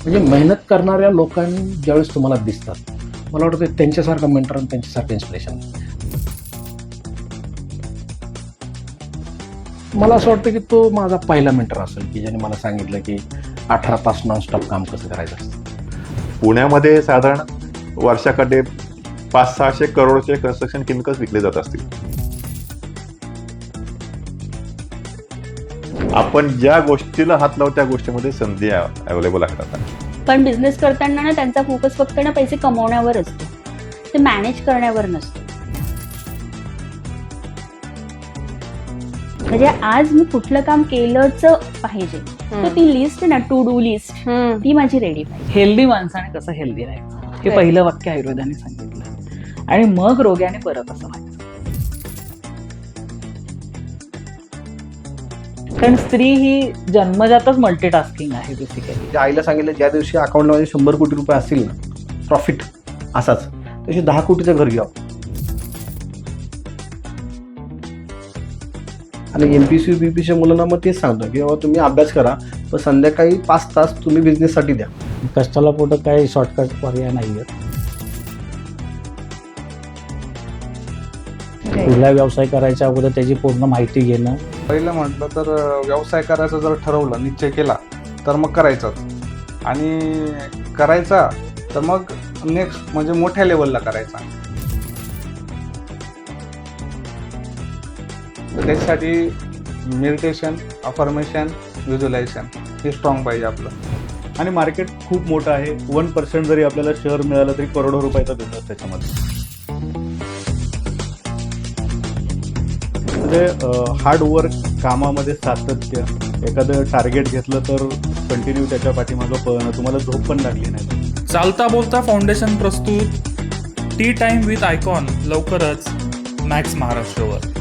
म्हणजे मेहनत करणाऱ्या लोकांनी ज्यावेळेस तुम्हाला दिसतात, मला वाटतं त्यांच्यासारखा मेंटर आणि त्यांच्यासारखं इन्स्पिरेशन. मला असं वाटतं की तो माझा पहिला मेंटर असेल की ज्याने मला सांगितलं की 18 तास नॉनस्टॉप काम कसं करायचं असतं. पुण्यामध्ये साधारण वर्षाकाठी 500-600 करोडचे कन्स्ट्रक्शन केमिकल्स विकले जात असतील. आपण ज्या गोष्टीला हात लावू त्या गोष्टीमध्ये संधी अवेलेबल आहेत. पण बिझनेस करताना ना त्यांचा फोकस फक्त ना पैसे कमवण्यावर असतो, ते मॅनेज करण्यावर नसतो. म्हणजे आज मी कुठलं काम केलंच पाहिजे, तर ती लिस्ट ना, टू डू लिस्ट, ती माझी रेडी पाहिजे. हेल्दी माणसाने कसं हेल्दी राहायचं हे पहिलं वाक्य आयुर्वेदाने सांगितलं, आणि मग रोग्याने बरं कसं व्हायचं. कारण स्त्री ही जन्मजातच मल्टीटास्किंग आहे बेसिकली. त्या आईला सांगितलं ज्या दिवशी अकाउंटला माझे 100 कोटी रुपये असतील ना प्रॉफिट असाच, तशी 10 कोटीचं घर घ्या. आणि MPC UPSC मुलांना मग तेच सांगतो की बाबा तुम्ही अभ्यास करा, पण संध्याकाळी 5 तास तुम्ही बिझनेससाठी द्या. कष्टाला पुढं काही शॉर्टकट पर्याय नाही आहेत. कुठला व्यवसाय करायच्या अगोदर त्याची पूर्ण माहिती घेणं. पहिलं म्हटलं तर व्यवसाय करायचं जर ठरवलं, निश्चय केला तर मग करायचाच, आणि करायचा तर मग नेक्स्ट म्हणजे मोठ्या लेवलला करायचा. त्याच्यासाठी मेडिटेशन, अफर्मेशन, व्हिज्युअलायझेशन हे स्ट्रॉंग पाहिजे आपलं. आणि मार्केट खूप मोठं आहे. 1% जरी आपल्याला शेअर मिळालं तरी करोडो रुपयाचा बिझनेस त्याच्यामध्ये. म्हणजे हार्डवर्क, कामामध्ये सातत्य, एखादं टार्गेट घेतलं तर कंटिन्यू त्याच्या पाठीमागं पळणं, तुम्हाला झोप पण लागली नाही. चालता बोलता फाउंडेशन प्रस्तुत टी टाइम विथ आयकॉन लवकरच मॅक्स महाराष्ट्रवर.